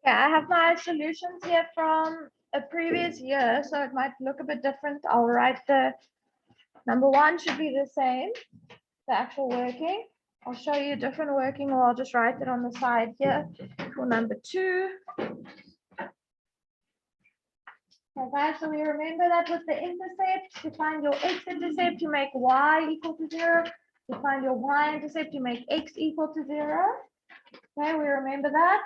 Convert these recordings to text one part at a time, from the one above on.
Okay, I have my solutions here from a previous year, so it might look a bit different. I'll write the number one should be the same, the actual working. I'll show you a different working, or I'll just write it on the side here for number two. Okay, so we remember that with the intercept, to find your x-intercept, you make y equal to 0. To find your y-intercept, you make x equal to 0. Okay, we remember that.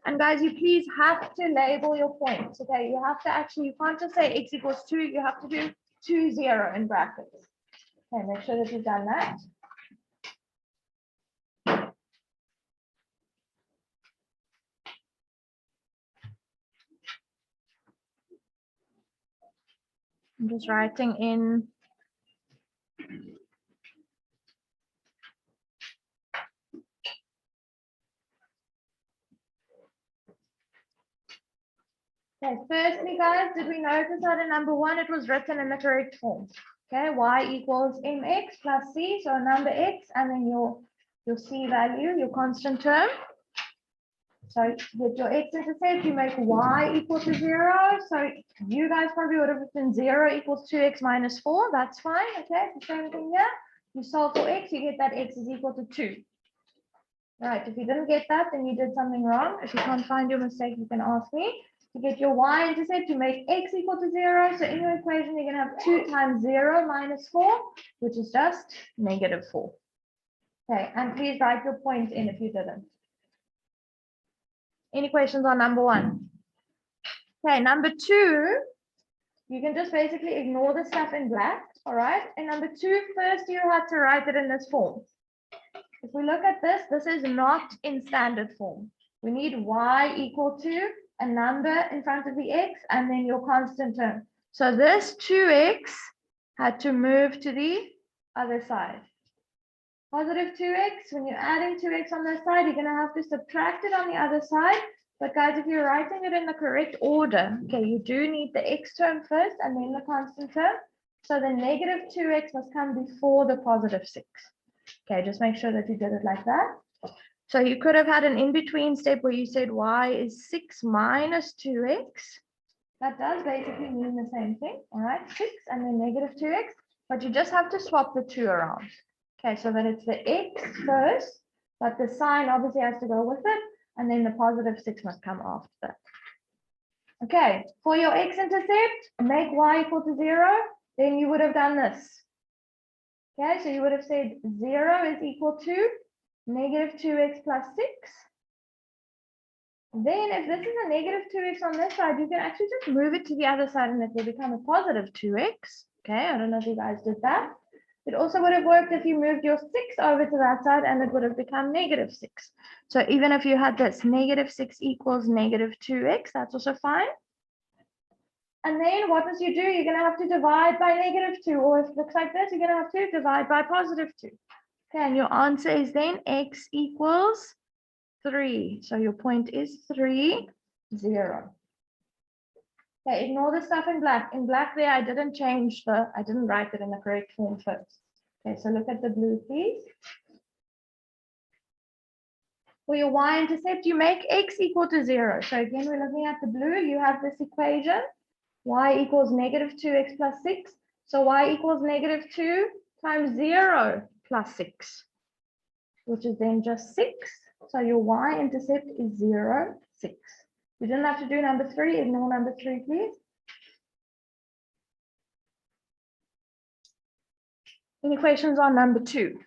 And guys, you please have to label your points. Okay, you have to actually, you can't just say x equals 2, you have to do 2, 0 in brackets. Okay, make sure that you've done that. I'm just writing in okay, firstly, guys, did we notice that in number one, it was written in the correct form? Okay, y equals mx plus c, so a number x, and then your c value, your constant term. So with your x-intercept, you make y equal to 0. So you guys probably would have written 0 equals 2x minus 4. That's fine. Okay, the same thing here. You solve for x, you get that x is equal to 2. Right, if you didn't get that, then you did something wrong. If you can't find your mistake, you can ask me. To get your y-intercept, you make x equal to 0. So in your equation, you're going to have 2 times 0 minus 4, which is just negative 4. Okay, and please write your points in if you didn't. Any questions on number one? Okay, number two, you can just basically ignore the stuff in black, all right? And number two, first you had to write it in this form. If we look at this, this is not in standard form. We need y equal to a number in front of the x and then your constant term. So this 2x had to move to the other side. Positive 2x, when you're adding 2x on this side, you're going to have to subtract it on the other side. But guys, if you're writing it in the correct order, okay, you do need the x term first and then the constant term. So the negative 2x must come before the positive 6. Okay, just make sure that you did it like that. So you could have had an in-between step where you said y is 6 minus 2x. That does basically mean the same thing, all right? 6 and then negative 2x, but you just have to swap the 2 around. Okay, so that it's the x first, but the sign obviously has to go with it, and then the positive 6 must come after that. Okay, for your x-intercept, make y equal to 0, then you would have done this. Okay, so you would have said 0 is equal to negative 2x plus 6. Then if this is a negative 2x on this side, you can actually just move it to the other side and it will become a positive 2x. Okay, I don't know if you guys did that. It also would have worked if you moved your 6 over to that side and it would have become negative 6. So even if you had this negative 6 equals negative 2x, that's also fine. And then what must you do? You're going to have to divide by negative 2, or if it looks like this, you're going to have to divide by positive 2. Okay, and your answer is then x equals 3. So your point is 3, 0. Okay, ignore the stuff in black. In black there, I didn't write it in the correct form first. Okay, so look at the blue, please. For your y-intercept, you make x equal to 0. So again, we're looking at the blue. You have this equation, y equals negative 2x plus 6. So y equals negative 2 times 0 plus 6, which is then just 6. So your y-intercept is 0, 6. You didn't have to do number 3. Ignore number 3, please. Any questions on number 2?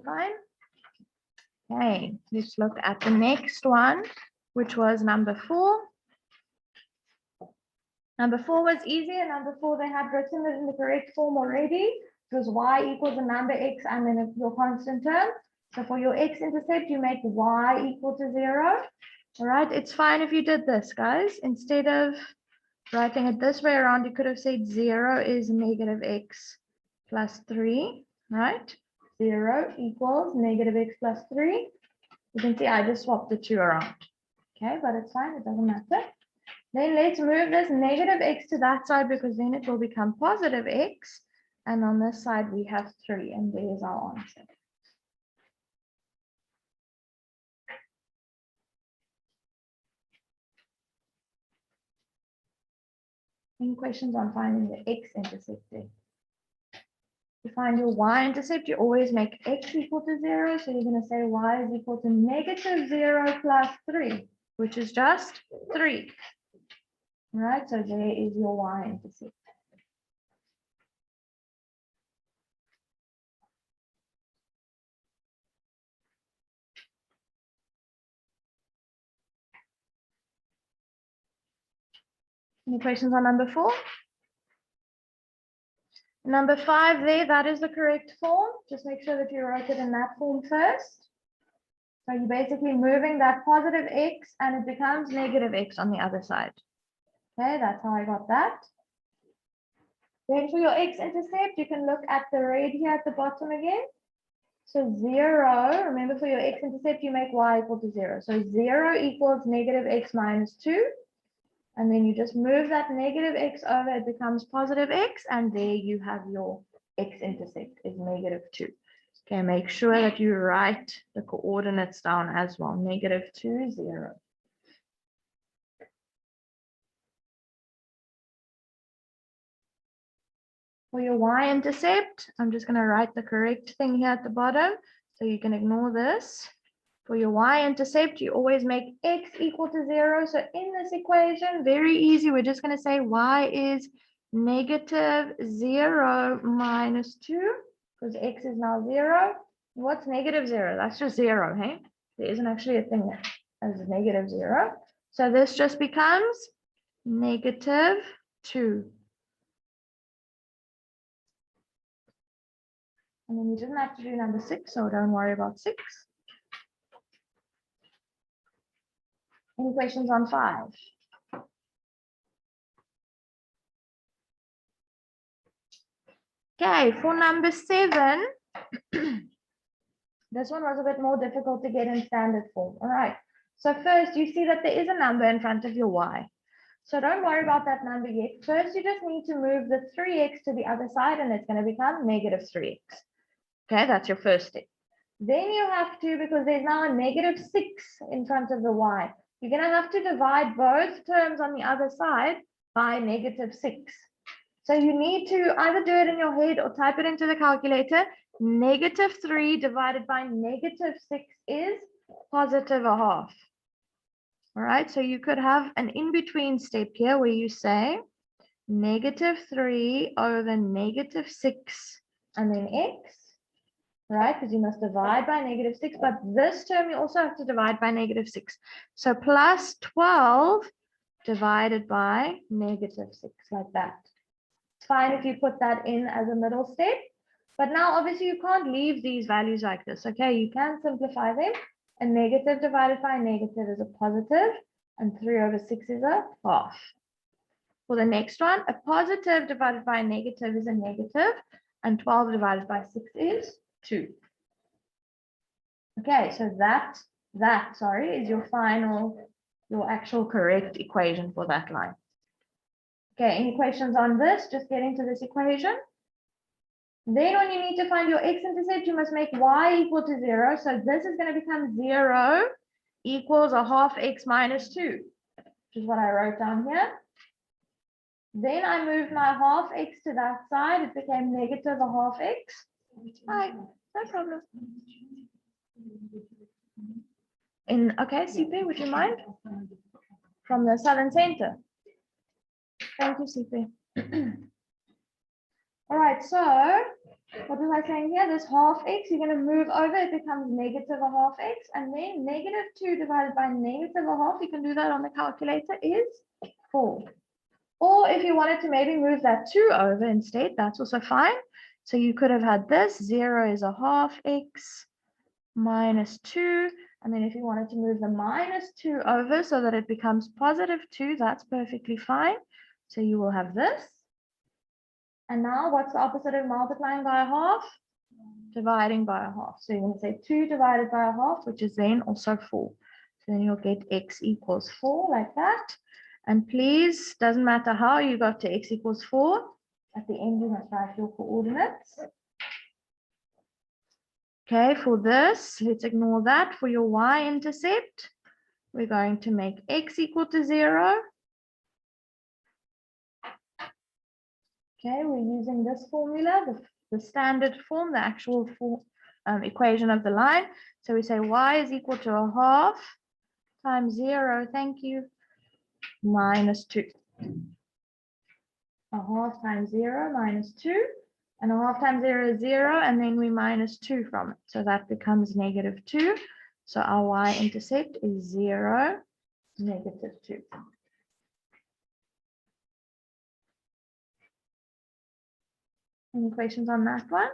Fine. Okay, let's look at the next one, which was number 4. Number 4 was easier. Number 4, they had written it in the correct form already. It was y equals the number x and then your constant term. So for your x-intercept, you make y equal to 0. All right, it's fine if you did this, guys. Instead of writing it this way around, you could have said 0 is negative x plus 3, right? 0 equals negative x plus 3. You can see I just swapped the 2 around. Okay, but it's fine, it doesn't matter. Then let's move this negative x to that side because then it will become positive x. And on this side, we have 3, and there's our answer. Any questions on finding the x-intercept there? To find your y-intercept, you always make x equal to 0. So you're going to say y is equal to negative 0 plus 3, which is just 3. All right, so there is your y-intercept. Any questions on number 4? Number 5 there, that is the correct form. Just make sure that you write it in that form first. So you're basically moving that positive x and it becomes negative x on the other side. Okay, that's how I got that. Then for your x-intercept, you can look at the red here at the bottom again. So 0, remember for your x-intercept, you make y equal to 0. So 0 equals negative x minus 2. And then you just move that negative x over, it becomes positive x, and there you have your x-intercept is negative 2. Okay, make sure that you write the coordinates down as well, negative 2, 0. For your y-intercept, I'm just going to write the correct thing here at the bottom, so you can ignore this. For your y-intercept, you always make x equal to 0. So in this equation, very easy, we're just going to say y is negative 0 minus 2, because x is now 0. What's negative 0? That's just 0, hey? There isn't actually a thing as negative 0. So this just becomes negative 2. And then you didn't have to do number 6, so don't worry about 6. Any questions on 5? Okay, for number 7, this one was a bit more difficult to get in standard form. All right, so first you see that there is a number in front of your y. So don't worry about that number yet. First, you just need to move the 3x to the other side and it's going to become negative 3x. Okay, that's your first step. Then you have to, because there's now a negative 6 in front of the y, you're going to have to divide both terms on the other side by negative 6. So you need to either do it in your head or type it into the calculator. Negative 3 divided by negative 6 is positive a half. All right, so you could have an in-between step here where you say negative 3 over negative 6 and then x, right? Because you must divide by negative 6, but this term you also have to divide by negative 6. So plus 12 divided by negative 6, like that. It's fine if you put that in as a middle step, but now obviously you can't leave these values like this, okay? You can simplify them. A negative divided by a negative is a positive, and 3 over 6 is a half. For the next one, a positive divided by a negative is a negative, and 12 divided by 6 is 2. Okay, so that is your actual correct equation for that line. Okay, any questions on this? Just getting to this equation. Then when you need to find your x-intercept, you must make y equal to 0. So this is going to become 0 equals a half x minus 2, which is what I wrote down here. Then I moved my half x to that side. It became negative a half x. Hi, no problem. Okay, CP, would you mind? From the Southern Center. Thank you, CP. All right, so what was I saying here? This half x, you're going to move over, it becomes negative a half x, and then negative 2 divided by negative a half, you can do that on the calculator, is 4. Or if you wanted to maybe move that 2 over instead, that's also fine. So you could have had this, 0 is a half x minus 2, and then if you wanted to move the minus 2 over so that it becomes positive 2, that's perfectly fine. So you will have this. And now what's the opposite of multiplying by a half? Dividing by a half. So you're going to say 2 divided by a half, which is then also 4. So then you'll get x equals 4 like that. And please, doesn't matter how you got to x equals 4. At the end, you must write your coordinates. Okay, for this, let's ignore that. For your y-intercept, we're going to make x equal to 0. Okay, we're using this formula, the standard form, the actual form, equation of the line. So we say y is equal to a half times 0, thank you, minus 2. A half times 0 minus 2. And a half times 0 is 0, and then we minus 2 from it. So that becomes negative 2. So our y-intercept is 0, negative 2. Any questions on that one?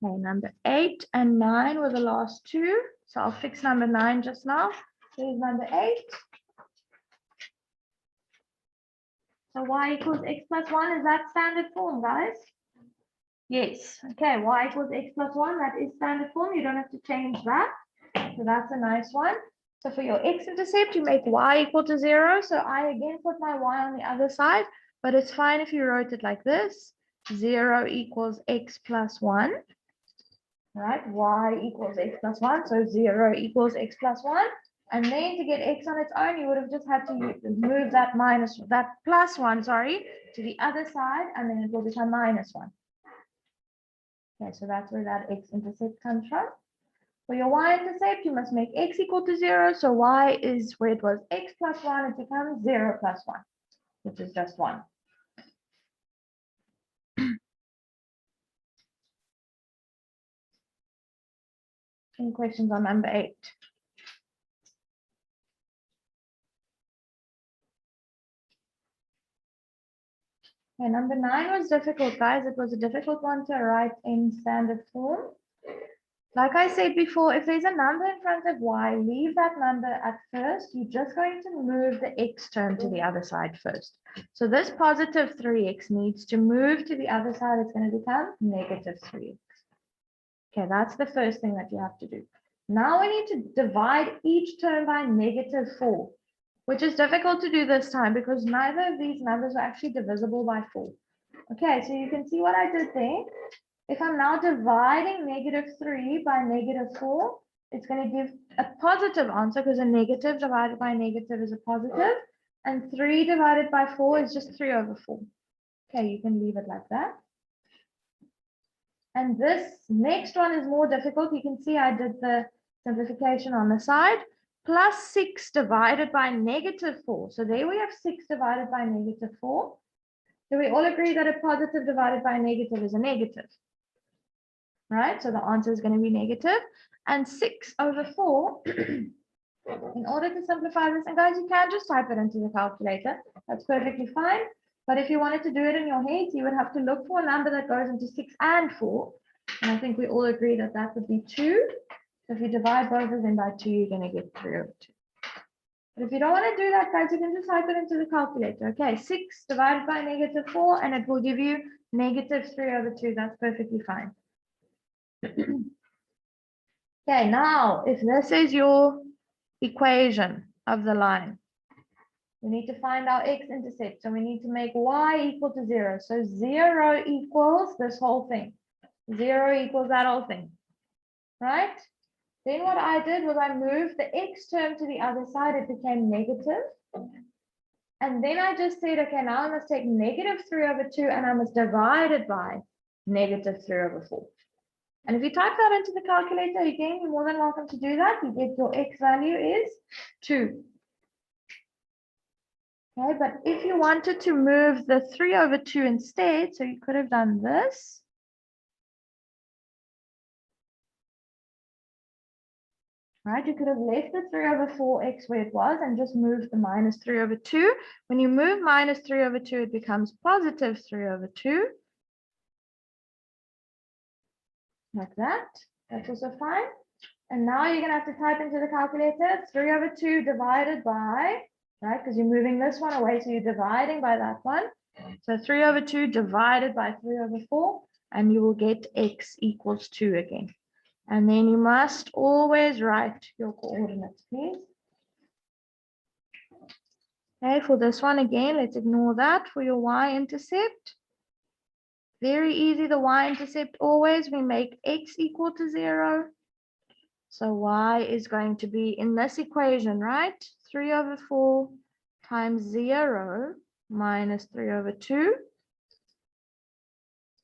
Okay, number 8 and 9 were the last two. So I'll fix number 9 just now. Here's number 8. So y equals x plus 1, is that standard form, guys? Yes. Okay, y equals x plus 1, that is standard form. You don't have to change that. So that's a nice one. So for your x-intercept, you make y equal to 0. So I again put my y on the other side, but it's fine if you wrote it like this. 0 equals x plus 1. Right, y equals x plus 1. So 0 equals x plus 1. And then to get x on its own, you would have just had to move that plus 1, sorry, to the other side, and then it will become minus 1. Okay, so that's where that x-intercept comes from. For your y-intercept, you must make x equal to 0. So y is where it was x plus 1, it becomes 0 plus 1, which is just 1. Any questions on number 8? Okay, number 9 was difficult, guys. It was a difficult one to write in standard form. Like I said before, if there's a number in front of y, leave that number at first. You're just going to move the x term to the other side first. So this positive 3x needs to move to the other side. It's going to become negative 3x. Okay, that's the first thing that you have to do. Now we need to divide each term by negative 4, which is difficult to do this time because neither of these numbers are actually divisible by 4. Okay, so you can see what I did there. If I'm now dividing negative 3 by negative 4, it's going to give a positive answer because a negative divided by negative is a positive, and 3 divided by 4 is just 3 over 4. Okay, you can leave it like that. And this next one is more difficult. You can see I did the simplification on the side. Plus 6 divided by negative 4. So there we have 6 divided by negative 4. Do we all agree that a positive divided by a negative is a negative? Right, so the answer is going to be negative. And 6 over 4, in order to simplify this, and guys, you can just type it into the calculator. That's perfectly fine. But if you wanted to do it in your head, you would have to look for a number that goes into 6 and 4. And I think we all agree that that would be 2. So if you divide both of them by 2, you're going to get 3 over 2. But if you don't want to do that, guys, you can just type it into the calculator. Okay, 6 divided by negative 4, and it will give you negative 3 over 2. That's perfectly fine. Okay, now if this is your equation of the line, we need to find our x-intercept. So we need to make y equal to 0. So 0 equals this whole thing. 0 equals that whole thing, right? Then what I did was I moved the x term to the other side. It became negative. And then I just said, okay, now I must take negative 3 over 2 and I must divide it by negative 3 over 4. And if you type that into the calculator, again, you're more than welcome to do that. You get your x value is 2. Okay, but if you wanted to move the 3 over 2 instead, so you could have done this. Right, you could have left the 3 over 4x where it was and just moved the minus 3 over 2. When you move minus 3 over 2, it becomes positive 3 over 2. Like that. That's also fine. And now you're going to have to type into the calculator 3 over 2 divided by, right, because you're moving this one away, so you're dividing by that one. So 3 over 2 divided by 3 over 4, and you will get x equals 2 again. And then you must always write your coordinates, please. Okay, for this one again, let's ignore that. For your y-intercept, very easy, the y-intercept always, we make x equal to 0. So y is going to be in this equation, right? 3/4 times 0 minus 3/2.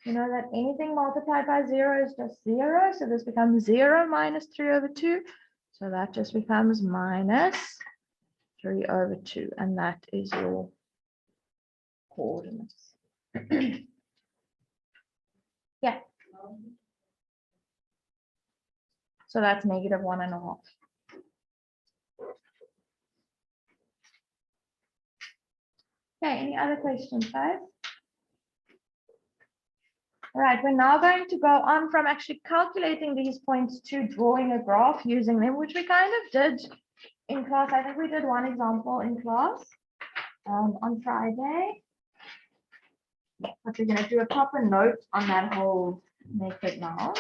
You know that anything multiplied by 0 is just 0. So this becomes 0 minus 3/2. So that just becomes minus 3/2. And that is your coordinates. Yeah. So that's -1.5. Okay, any other questions, guys? All right, we're now going to go on from actually calculating these points to drawing a graph using them, which we kind of did in class. I think we did one example in class on Friday. But we're going to do a proper note on that whole method now.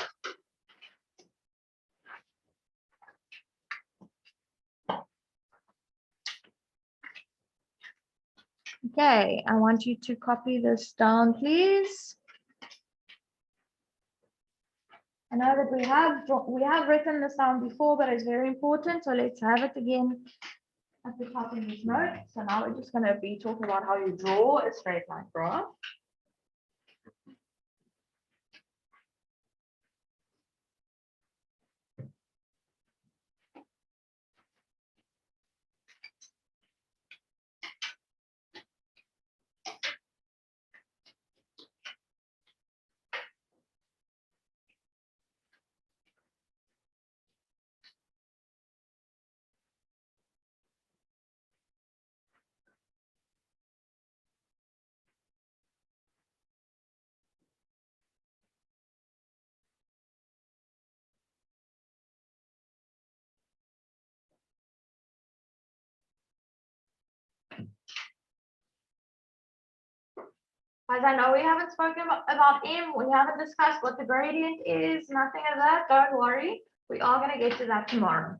Okay, I want you to copy this down, please. I know that we have written this down before, but it's very important. So let's have it again at the top in this note. So now we're just going to be talking about how you draw a straight line graph. As I know we haven't spoken about M, we haven't discussed what the gradient is, nothing of that. Don't worry, we are going to get to that tomorrow.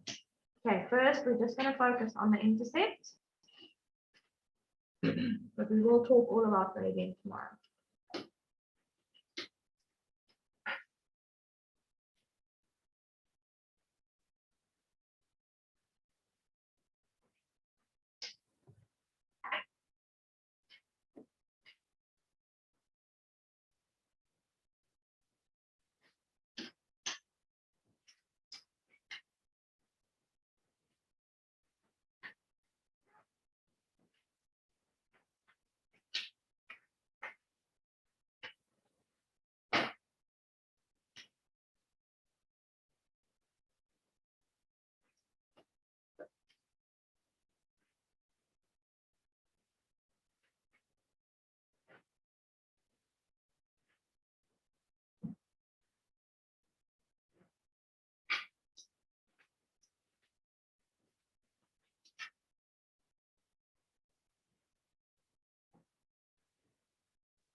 Okay, first we're just going to focus on the intercept, but we will talk all about gradient tomorrow.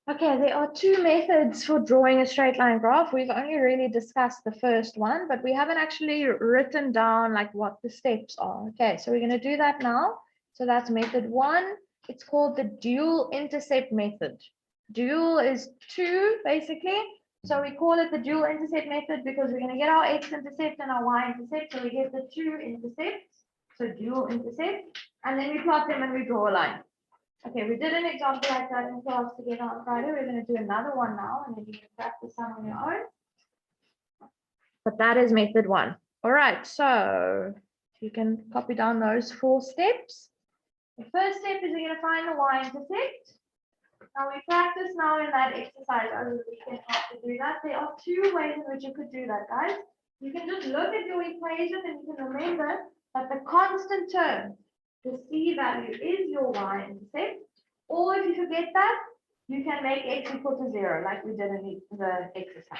Okay, there are two methods for drawing a straight line graph. We've only really discussed the first one, but we haven't actually written down like what the steps are. Okay, so we're going to do that now. So that's method 1. It's called the dual intercept method. Dual is 2 basically. So we call it the dual intercept method because we're going to get our X intercept and our Y intercept. So we get the 2 intercepts. So dual intercept. And then we plot them and we draw a line. Okay, we did an example like that in class together on Friday. We're going to do another one now, and then you can practice some on your own. But that is method 1. All right, so you can copy down those 4 steps. The first step is you're going to find the Y-intercept. Now we practice now in that exercise over the weekend how to do that. There are 2 ways in which you could do that, guys. You can just look at your equation and you can remember that the constant term, the C value, is your Y-intercept. Or if you forget that, you can make X equal to 0, like we did in the exercise.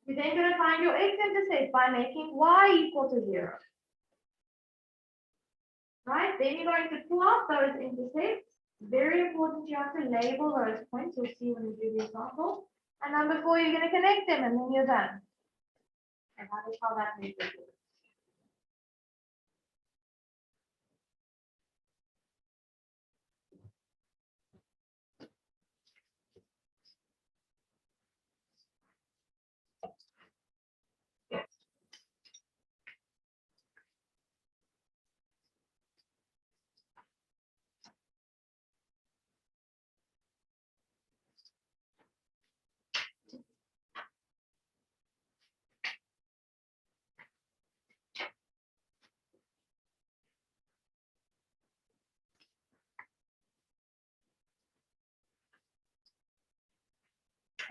You're then going to find your X-intercept by making Y equal to 0. Right? Then you're going to plot those intercepts. Very important, you have to label those points. You'll see when we do the example. And number 4, you're going to connect them, and then you're done. And that is how that method works.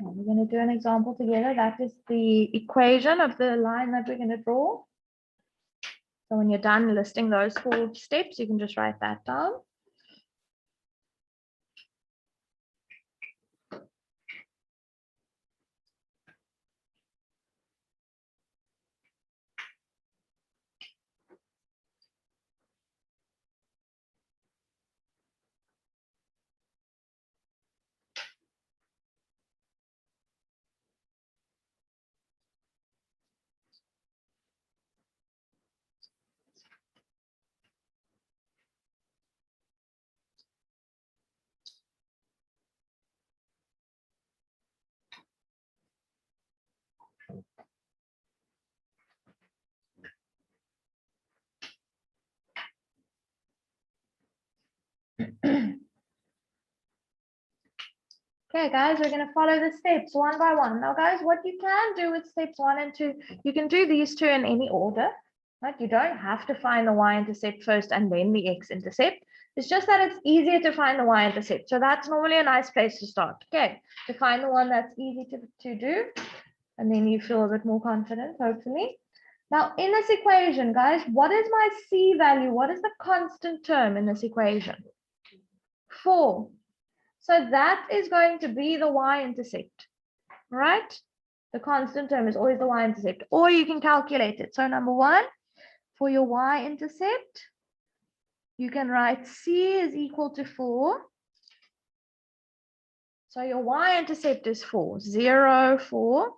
We're going to do an example together. That is the equation of the line that we're going to draw. So when you're done listing those 4 steps, you can just write that down. Okay, guys, we're going to follow the steps one by one. Now, guys, what you can do with steps 1 and 2, you can do these 2 in any order, right? You don't have to find the y-intercept first and then the x-intercept. It's just that it's easier to find the y-intercept. So that's normally a nice place to start, okay? To find the one that's easy to do, and then you feel a bit more confident, hopefully. Now, in this equation, guys, what is my c value? What is the constant term in this equation? 4. So that is going to be the y-intercept, right? The constant term is always the y-intercept, or you can calculate it. So number 1, for your y-intercept, you can write c is equal to 4. So your y-intercept is 4, 0, 4.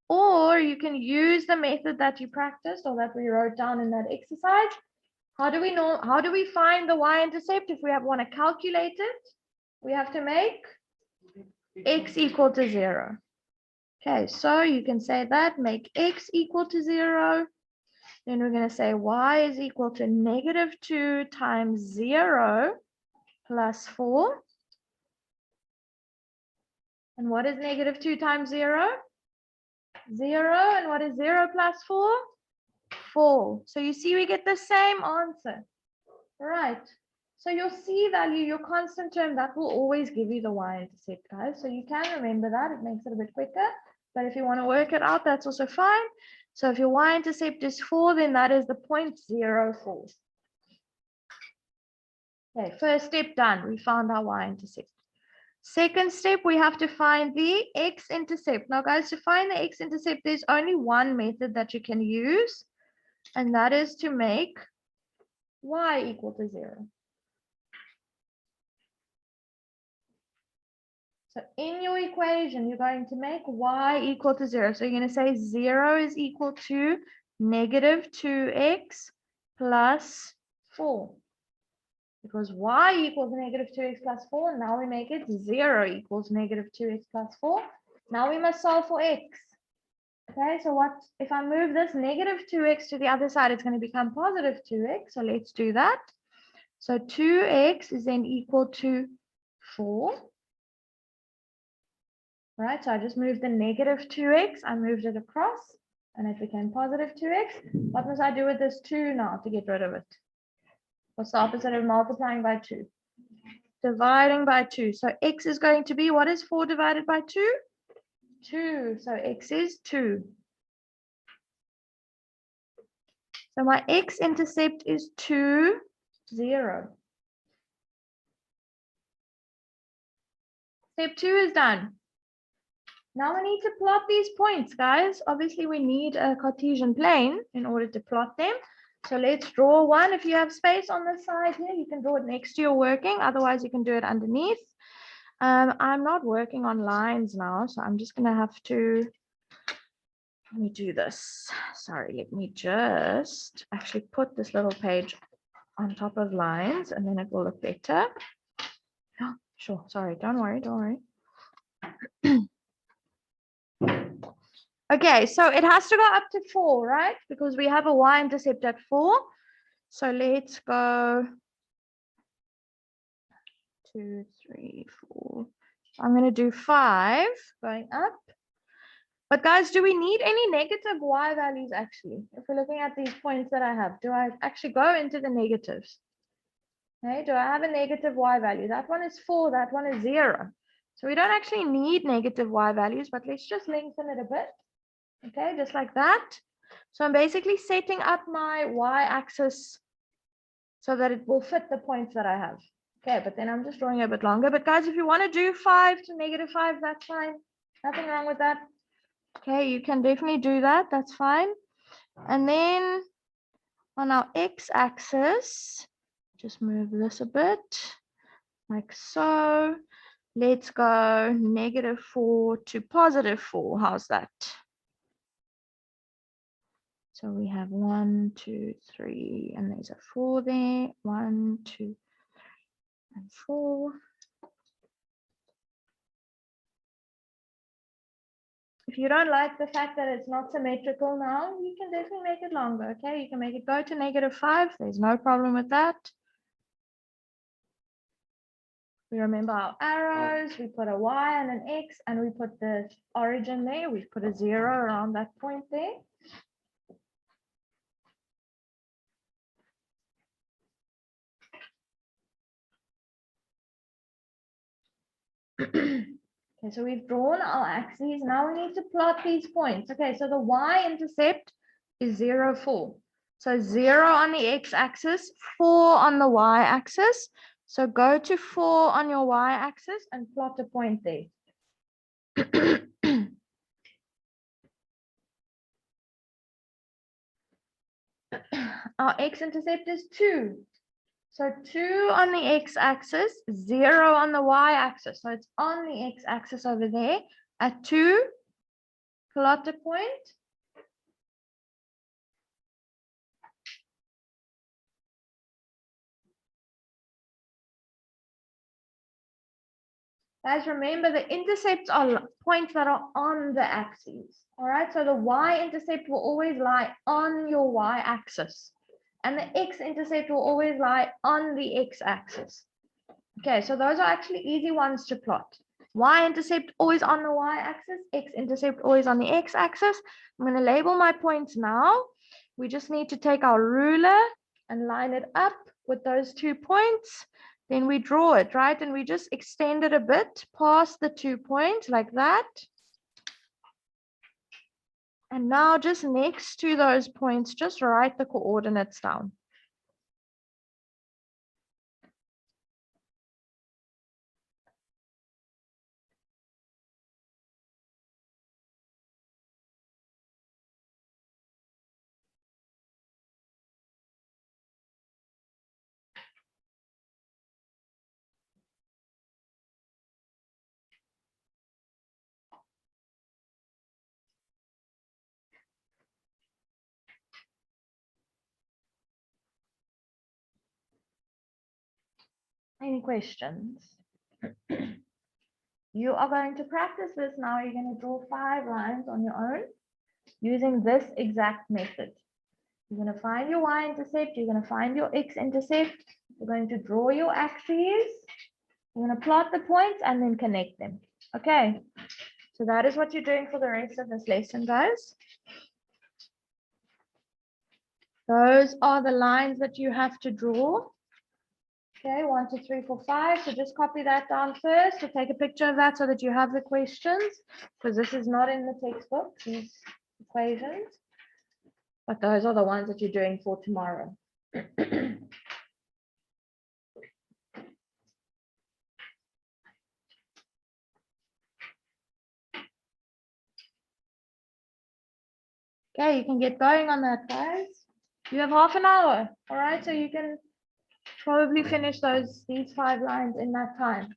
Or you can use the method that you practiced or that we wrote down in that exercise. How do we know? How do we find the y-intercept? If we want to calculate it, we have to make x equal to 0. Okay, so you can say that, make x equal to 0. Then we're going to say y is equal to -2 times 0 plus 4. And what is -2 times 0? 0. And what is 0 plus 4? 4. So you see we get the same answer. Right. So your c value, your constant term, that will always give you the y-intercept, guys. So you can remember that. It makes it a bit quicker. But if you want to work it out, that's also fine. So if your y-intercept is 4, then that is the 0.04. Okay, first step done. We found our y-intercept. Second step, we have to find the x-intercept. Now, guys, to find the x-intercept, there's only one method that you can use, and that is to make y equal to 0. So in your equation, you're going to make y equal to 0. So you're going to say 0 is equal to -2x plus 4. Because y equals -2x plus 4. Now we make it 0 equals -2x plus 4. Now we must solve for x. Okay, so what if I move this -2x to the other side? It's going to become +2x. So let's do that. So 2x is then equal to 4. Right, so I just moved the -2x, I moved it across, and it became +2x. What must I do with this 2 now to get rid of it? What's the opposite of multiplying by 2? Dividing by 2. So x is going to be, what is 4 divided by 2? 2. So x is 2. So my x-intercept is 2, 0. Step 2 is done. Now we need to plot these points, guys. Obviously, we need a Cartesian plane in order to plot them. So let's draw one. If you have space on the side here, you can draw it next to your working. Otherwise, you can do it underneath. I'm not working on lines now, so I'm just going to have to, let me do this. Sorry, let me just actually put this little page on top of lines, and then it will look better. Oh, sure, sorry, don't worry. Okay, so it has to go up to 4, right? Because we have a y-intercept at 4. So let's go 2, 3, 4. I'm going to do 5 going up. But guys, do we need any negative y values actually? If we're looking at these points that I have, do I actually go into the negatives? Okay, do I have a negative y value? That one is 4, that one is 0. So we don't actually need negative y values, but let's just lengthen it a bit. Okay, just like that. So I'm basically setting up my y-axis so that it will fit the points that I have. Okay, but then I'm just drawing a bit longer. But guys, if you want to do 5 to -5, that's fine. Nothing wrong with that. Okay, you can definitely do that. That's fine. And then on our x-axis, just move this a bit, like so. Let's go -4 to +4. How's that? So we have 1, 2, 3, and there's a 4 there. 1, 2, and 4. If you don't like the fact that it's not symmetrical now, you can definitely make it longer, okay? You can make it go to -5. There's no problem with that. We remember our arrows. We put a y and an x, and we put the origin there. We put a 0 around that point there. Okay, so we've drawn our axes. Now we need to plot these points. Okay, so the y-intercept is 0, 4. So 0 on the x-axis, 4 on the y-axis. So go to 4 on your y-axis and plot a point there. Our x-intercept is 2. So 2 on the x-axis, 0 on the y-axis. So it's on the x-axis over there. At 2, plot a point. Guys, remember the intercepts are points that are on the axes. All right, so the y-intercept will always lie on your y-axis. And the x-intercept will always lie on the x-axis. Okay, so those are actually easy ones to plot. Y-intercept always on the y-axis, x-intercept always on the x-axis. I'm going to label my points now. We just need to take our ruler and line it up with those 2 points. Then we draw it, right? And we just extend it a bit past the 2 points like that. And now just next to those points, just write the coordinates down. Any questions? You are going to practice this now. You're going to draw 5 lines on your own using this exact method. You're going to find your y-intercept. You're going to find your x-intercept. You're going to draw your axes. You're going to plot the points and then connect them. Okay. So that is what you're doing for the rest of this lesson, guys. Those are the lines that you have to draw. Okay, 1, 2, 3, 4, 5. So just copy that down first. So take a picture of that so that you have the questions, because this is not in the textbook, these equations. But those are the ones that you're doing for tomorrow. Okay, you can get going on that, guys. You have half an hour, all right? So you can probably finish these 5 lines in that time.